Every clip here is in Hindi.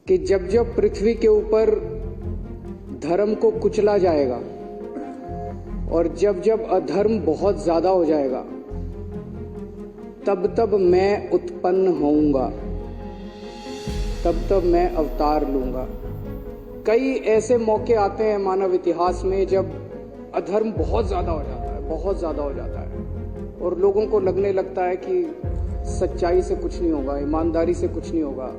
कि जब जब पृथ्वी के ऊपर धर्म को कुचला जाएगा और जब जब अधर्म बहुत ज्यादा हो जाएगा, तब तब मैं उत्पन्न होऊंगा, तब तब मैं अवतार लूंगा। कई ऐसे मौके आते हैं मानव इतिहास में जब अधर्म बहुत ज्यादा हो जाता है, बहुत ज्यादा हो जाता है और लोगों को लगने लगता है कि सच्चाई से कुछ नहीं होगा, ईमानदारी से कुछ नहीं होगा,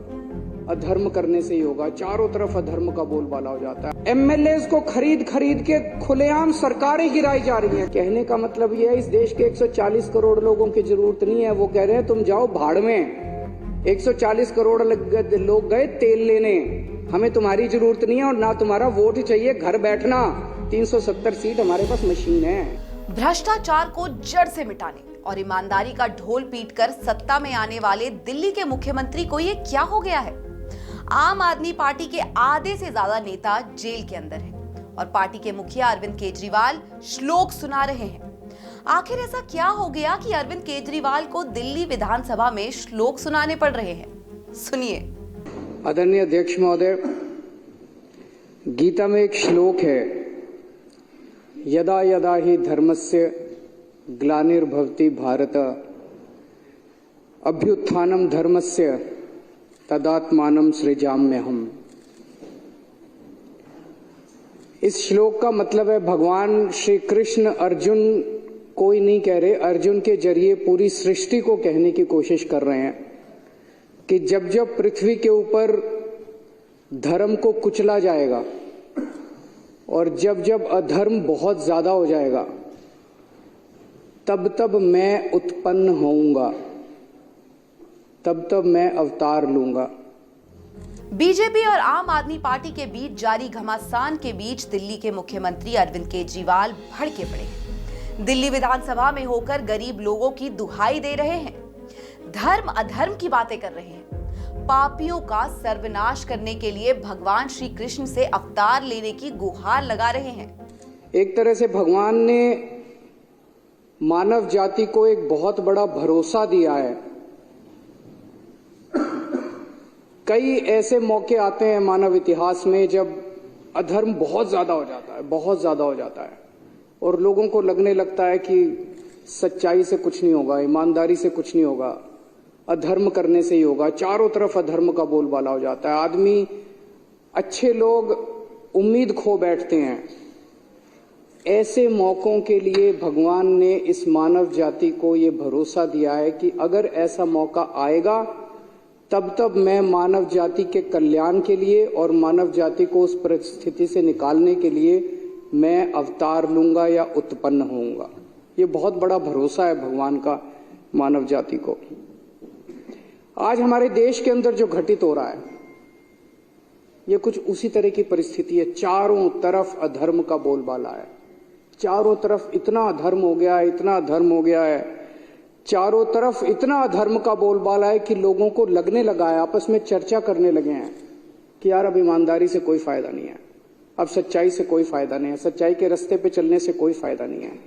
अधर्म करने से ही होगा। चारों तरफ अधर्म का बोलबाला हो जाता है। एमएलएस को खरीद खरीद के खुलेआम सरकारें गिराई जा रही हैं। कहने का मतलब यह है इस देश के 140 करोड़ लोगों की जरूरत नहीं है। वो कह रहे हैं तुम जाओ भाड़ में। 140 करोड़ लोग गए तेल लेने, हमें तुम्हारी जरूरत नहीं है और ना तुम्हारा वोट चाहिए, घर बैठना। 370 सीट हमारे पास मशीन है। भ्रष्टाचार को जड़ से मिटाने और ईमानदारी का ढोल पीटकर सत्ता में आने वाले दिल्ली के मुख्यमंत्री को ये क्या हो गया है? आम आदमी पार्टी के आधे से ज्यादा नेता जेल के अंदर हैं और पार्टी के मुखिया अरविंद केजरीवाल श्लोक सुना रहे हैं। आखिर ऐसा क्या हो गया कि अरविंद केजरीवाल को दिल्ली विधानसभा में श्लोक सुनाने पड़ रहे हैं? सुनिए। आदरणीय अध्यक्ष महोदय, गीता में एक श्लोक है, यदा यदा हि धर्मस्य ग्लानिर्भवति भारत अभ्युत्थानम धर्मस्य तदात्मानम सृजाम्यहम्। इस श्लोक का मतलब है भगवान श्री कृष्ण अर्जुन कोई नहीं कह रहे, अर्जुन के जरिए पूरी सृष्टि को कहने की कोशिश कर रहे हैं कि जब जब पृथ्वी के ऊपर धर्म को कुचला जाएगा और जब जब अधर्म बहुत ज्यादा हो जाएगा, तब तब मैं उत्पन्न होऊंगा, तब तब मैं अवतार लूंगा। बीजेपी और आम आदमी पार्टी के बीच जारी घमासान के बीच दिल्ली के मुख्यमंत्री अरविंद केजरीवाल भड़के पड़े हैं। दिल्ली विधानसभा में होकर गरीब लोगों की दुहाई दे रहे हैं, धर्म अधर्म की बातें कर रहे हैं, पापियों का सर्वनाश करने के लिए भगवान श्री कृष्ण से अवतार लेने की गुहार लगा रहे हैं। एक तरह से भगवान ने मानव जाति को एक बहुत बड़ा भरोसा दिया है। कई ऐसे मौके आते हैं मानव इतिहास में जब अधर्म बहुत ज्यादा हो जाता है, बहुत ज्यादा हो जाता है और लोगों को लगने लगता है कि सच्चाई से कुछ नहीं होगा, ईमानदारी से कुछ नहीं होगा, अधर्म करने से ही होगा। चारों तरफ अधर्म का बोलबाला हो जाता है। आदमी, अच्छे लोग उम्मीद खो बैठते हैं। ऐसे मौकों के लिए भगवान ने इस मानव जाति को ये भरोसा दिया है कि अगर ऐसा मौका आएगा तब तब मैं मानव जाति के कल्याण के लिए और मानव जाति को उस परिस्थिति से निकालने के लिए मैं अवतार लूंगा या उत्पन्न होऊंगा। ये बहुत बड़ा भरोसा है भगवान का मानव जाति को। आज हमारे देश के अंदर जो घटित हो रहा है ये कुछ उसी तरह की परिस्थिति है। चारों तरफ अधर्म का बोलबाला है, चारों तरफ इतना अधर्म हो गया है, इतना अधर्म हो गया है, चारों तरफ इतना अधर्म का बोलबाला है कि लोगों को लगने लगा है, आपस में चर्चा करने लगे हैं कि यार अब ईमानदारी से कोई फायदा नहीं है, अब सच्चाई से कोई फायदा नहीं है, सच्चाई के रास्ते पे चलने से कोई फायदा नहीं है।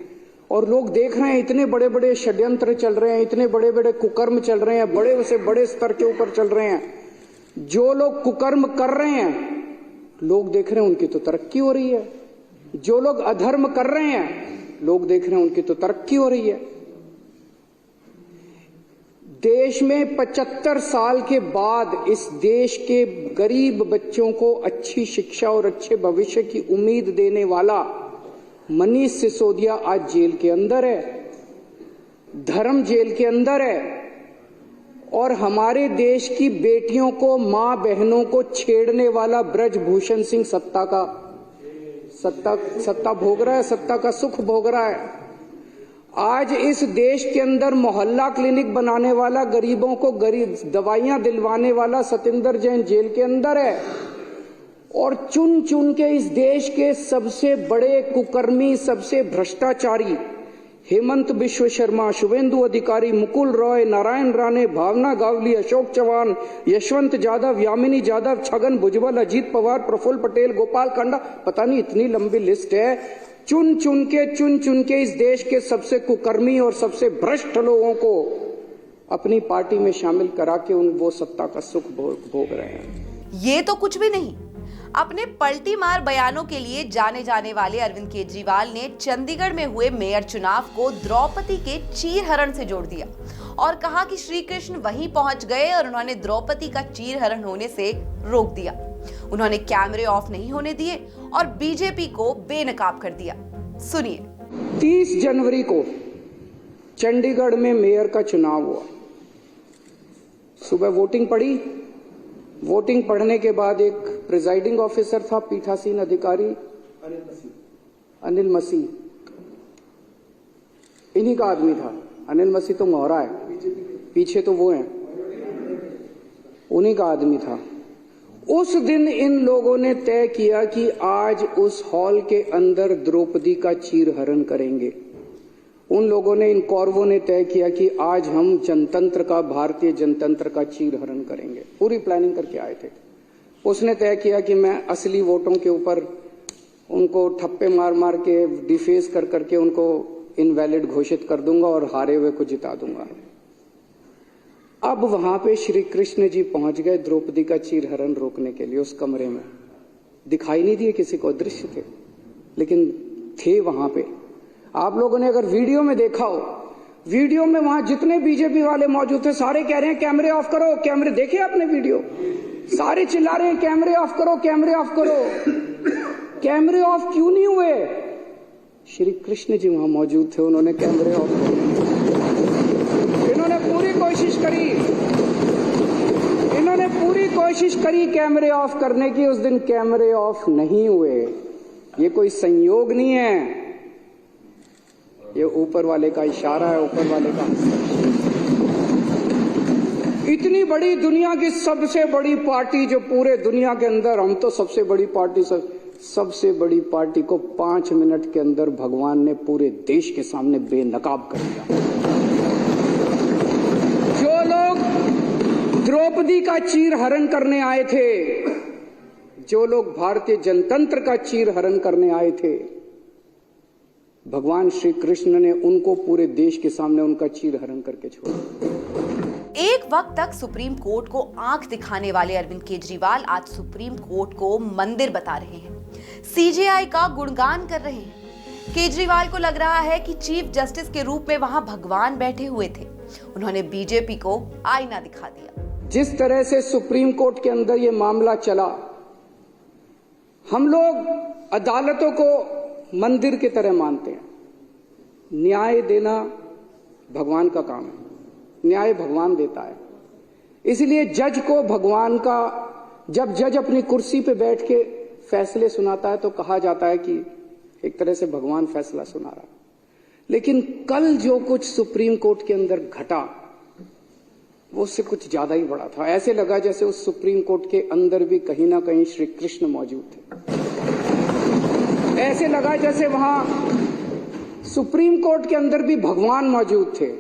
और लोग देख रहे हैं इतने बड़े बड़े षड्यंत्र चल रहे हैं, इतने बड़े बड़े कुकर्म चल रहे हैं, बड़े से बड़े स्तर के ऊपर चल रहे हैं। जो लोग कुकर्म कर रहे हैं लोग देख रहे हैं उनकी तो तरक्की हो रही है, जो लोग अधर्म कर रहे हैं लोग देख रहे हैं उनकी तो तरक्की हो रही है। देश में 75 साल के बाद इस देश के गरीब बच्चों को अच्छी शिक्षा और अच्छे भविष्य की उम्मीद देने वाला मनीष सिसोदिया आज जेल के अंदर है, धर्म जेल के अंदर है और हमारे देश की बेटियों को, मां बहनों को छेड़ने वाला ब्रजभूषण सिंह सत्ता भोग रहा है, सत्ता का सुख भोग रहा है। आज इस देश के अंदर मोहल्ला क्लिनिक बनाने वाला, गरीबों को दवाइयां दिलवाने वाला सतिंदर जैन जेल के अंदर है और चुन चुन के इस देश के सबसे बड़े कुकर्मी, सबसे भ्रष्टाचारी हेमंत बिश्व शर्मा, शुभेंदु अधिकारी, मुकुल रॉय, नारायण राणे, भावना गावली, अशोक चौहान, यशवंत यादव, यामिनी यादव, छगन भुजबल, अजीत पवार, प्रफुल्ल पटेल, गोपाल कांडा, पता नहीं इतनी लंबी लिस्ट है। चुन चुन के इस देश के सबसे कुकर्मी और सबसे भ्रष्ट लोगों को अपनी पार्टी में शामिल करा के वो सत्ता का सुख भोग रहे हैं। ये तो कुछ भी नहीं। अपने पलटी मार बयानों के लिए जाने जाने वाले अरविंद केजरीवाल ने चंडीगढ़ में हुए मेयर चुनाव को द्रौपदी के चीरहरण से जोड़ दिया और कहा कि श्री कृष्ण वहीं पहुंच गए और उन्होंने द्रौपदी का चीरहरण होने से रोक दिया। उन्होंने कैमरे ऑफ नहीं होने दिए और बीजेपी को बेनकाब कर दिया। सुनिए। 30 जनवरी को चंडीगढ़ में मेयर का चुनाव हुआ। सुबह वोटिंग पड़ी। वोटिंग पढ़ने के बाद एक प्रिजाइडिंग ऑफिसर था, पीठासीन अधिकारी अनिल मसीह, इन्हीं का आदमी था। अनिल मसीह तो मोहरा है, पीछे तो वो हैं, उन्हीं का आदमी था। उस दिन इन लोगों ने तय किया कि आज उस हॉल के अंदर द्रौपदी का चीरहरण करेंगे। उन लोगों ने, इन कौरवों ने तय किया कि आज हम जनतंत्र का, भारतीय जनतंत्र का चीरहरण करेंगे। पूरी प्लानिंग करके आए थे। उसने तय किया कि मैं असली वोटों के ऊपर उनको ठप्पे मार मार के, डिफेस कर करके उनको इनवैलिड घोषित कर दूंगा और हारे हुए को जिता दूंगा। अब वहां पे श्री कृष्ण जी पहुंच गए द्रौपदी का चीरहरण रोकने के लिए। उस कमरे में दिखाई नहीं दिए किसी को, दृश्य थे, लेकिन थे वहां पे। आप लोगों ने अगर वीडियो में देखा हो, वीडियो में वहां जितने बीजेपी वाले मौजूद थे सारे कह रहे हैं कैमरे ऑफ करो, कैमरे। देखे आपने वीडियो? सारे चिल्ला रहे हैं कैमरे ऑफ करो, कैमरे ऑफ करो। कैमरे ऑफ क्यों नहीं हुए? श्री कृष्ण जी वहां मौजूद थे, उन्होंने कैमरे ऑफ किए। इन्होंने पूरी कोशिश करी कैमरे ऑफ करने की। उस दिन कैमरे ऑफ नहीं हुए। ये कोई संयोग नहीं है, ये ऊपर वाले का इशारा है, ऊपर वाले का। इतनी बड़ी, दुनिया की सबसे बड़ी पार्टी जो पूरे दुनिया के अंदर, हम तो सबसे बड़ी पार्टी, सबसे बड़ी पार्टी को 5 मिनट के अंदर भगवान ने पूरे देश के सामने बेनकाब कर दिया। जो लोग द्रौपदी का चीरहरण करने आए थे, जो लोग भारतीय जनतंत्र का चीरहरण करने आए थे, भगवान श्री कृष्ण ने उनको पूरे देश के सामने उनका चीरहरण करके छोड़ा। एक वक्त तक सुप्रीम कोर्ट को आंख दिखाने वाले अरविंद केजरीवाल आज सुप्रीम कोर्ट को मंदिर बता रहे हैं, सीजेआई का गुणगान कर रहे हैं। केजरीवाल को लग रहा है कि चीफ जस्टिस के रूप में वहां भगवान बैठे हुए थे। उन्होंने बीजेपी को आईना दिखा दिया। जिस तरह से सुप्रीम कोर्ट के अंदर ये मामला चला, हम लोग अदालतों को मंदिर की तरह मानते हैं। न्याय देना भगवान का काम है, न्याय भगवान देता है। इसलिए जज को भगवान का, जब जज अपनी कुर्सी पे बैठ के फैसले सुनाता है तो कहा जाता है कि एक तरह से भगवान फैसला सुना रहा है। लेकिन कल जो कुछ सुप्रीम कोर्ट के अंदर घटा वो उससे कुछ ज्यादा ही बड़ा था। ऐसे लगा जैसे उस सुप्रीम कोर्ट के अंदर भी कहीं ना कहीं श्री कृष्ण मौजूद थे। ऐसे लगा जैसे वहां सुप्रीम कोर्ट के अंदर भी भगवान मौजूद थे।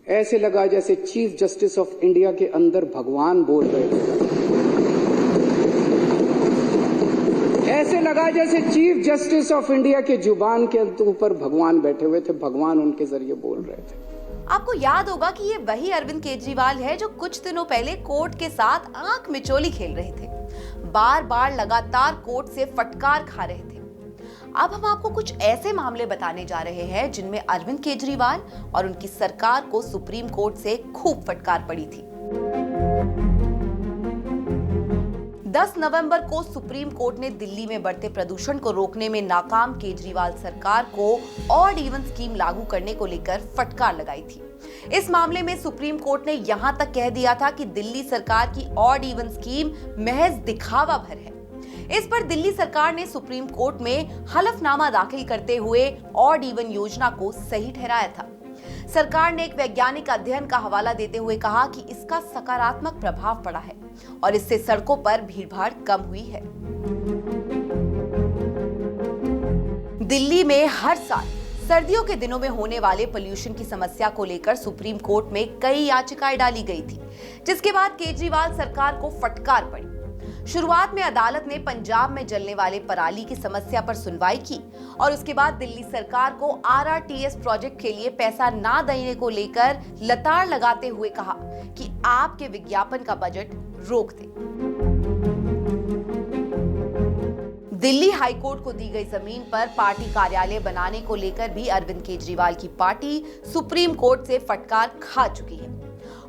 ऐसे लगा जैसे चीफ जस्टिस ऑफ इंडिया के अंदर भगवान बोल रहे थे। ऐसे लगा जैसे चीफ जस्टिस ऑफ इंडिया के जुबान के ऊपर भगवान बैठे हुए थे, भगवान उनके जरिए बोल रहे थे। आपको याद होगा कि ये वही अरविंद केजरीवाल है जो कुछ दिनों पहले कोर्ट के साथ आंख मिचोली खेल रहे थे, बार बार लगातार कोर्ट से फटकार खा रहे थे। अब हम आपको कुछ ऐसे मामले बताने जा रहे हैं जिनमें अरविंद केजरीवाल और उनकी सरकार को सुप्रीम कोर्ट से खूब फटकार पड़ी थी। 10 नवंबर को सुप्रीम कोर्ट ने दिल्ली में बढ़ते प्रदूषण को रोकने में नाकाम केजरीवाल सरकार को ऑड इवन स्कीम लागू करने को लेकर फटकार लगाई थी। इस मामले में सुप्रीम कोर्ट ने यहां तक कह दिया था कि दिल्ली सरकार की ऑड इवन स्कीम महज दिखावा भर है। इस पर दिल्ली सरकार ने सुप्रीम कोर्ट में हलफनामा दाखिल करते हुए ऑड इवन योजना को सही ठहराया था। सरकार ने एक वैज्ञानिक अध्ययन का हवाला देते हुए कहा कि इसका सकारात्मक प्रभाव पड़ा है और इससे सड़कों पर भीड़भाड़ कम हुई है। दिल्ली में हर साल सर्दियों के दिनों में होने वाले पोल्यूशन की समस्या को लेकर सुप्रीम कोर्ट में कई याचिकाएं डाली गई थी, जिसके बाद केजरीवाल सरकार को फटकार पड़ी। शुरुआत में अदालत ने पंजाब में जलने वाले पराली की समस्या पर सुनवाई की और उसके बाद दिल्ली सरकार को RRTS प्रोजेक्ट के लिए पैसा ना देने को लेकर लताड़ लगाते हुए कहा कि आपके विज्ञापन का बजट रोक दे। दिल्ली हाईकोर्ट को दी गई जमीन पर पार्टी कार्यालय बनाने को लेकर भी अरविंद केजरीवाल की पार्टी सुप्रीम कोर्ट से फटकार खा चुकी है।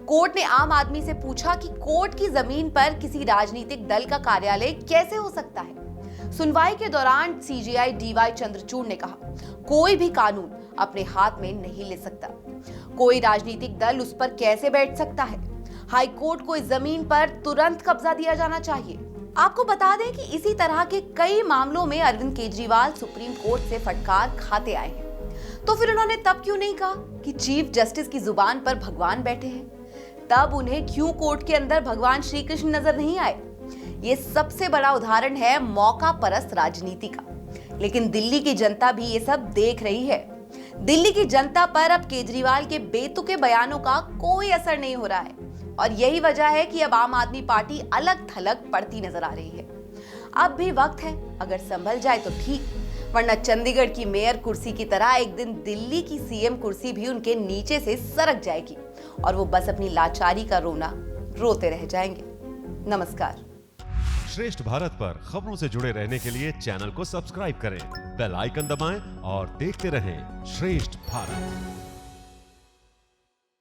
कोर्ट ने आम आदमी से पूछा कि कोर्ट की जमीन पर किसी राजनीतिक दल का कार्यालय कैसे हो सकता है। सुनवाई के दौरान सीजेआई डीवाई चंद्रचूड़ ने कहा, कोई भी कानून अपने हाथ में नहीं ले सकता, कोई राजनीतिक दल उस पर कैसे बैठ सकता है। हाईकोर्ट को इस जमीन पर तुरंत कब्जा दिया जाना चाहिए। आपको बता दें कि इसी तरह के कई मामलों में अरविंद केजरीवाल सुप्रीम कोर्ट से फटकार खाते आए हैं। तो फिर उन्होंने तब क्यों नहीं कहा कि चीफ जस्टिस की जुबान पर भगवान बैठे हैं? तब उन्हें क्यों कोर्ट के अंदर भगवान श्री कृष्ण नजर नहीं आए? ये सबसे बड़ा उदाहरण है मौका परस्त राजनीति का। लेकिन दिल्ली की जनता भी ये सब देख रही है। दिल्ली की जनता पर अब केजरीवाल के बेतुके बयानों का कोई असर नहीं हो रहा है और यही वजह है कि अब आम आदमी पार्टी अलग थलग पड़ती नजर आ रही है। अब भी वक्त है, अगर संभल जाए तो ठीक, वरना चंडीगढ़ की मेयर कुर्सी की तरह एक दिन दिल्ली की सीएम कुर्सी भी उनके नीचे से सरक जाएगी और वो बस अपनी लाचारी का रोना रोते रह जाएंगे। नमस्कार। श्रेष्ठ भारत पर खबरों से जुड़े रहने के लिए चैनल को सब्सक्राइब करें, बेल आइकन दबाएं और देखते रहें श्रेष्ठ भारत।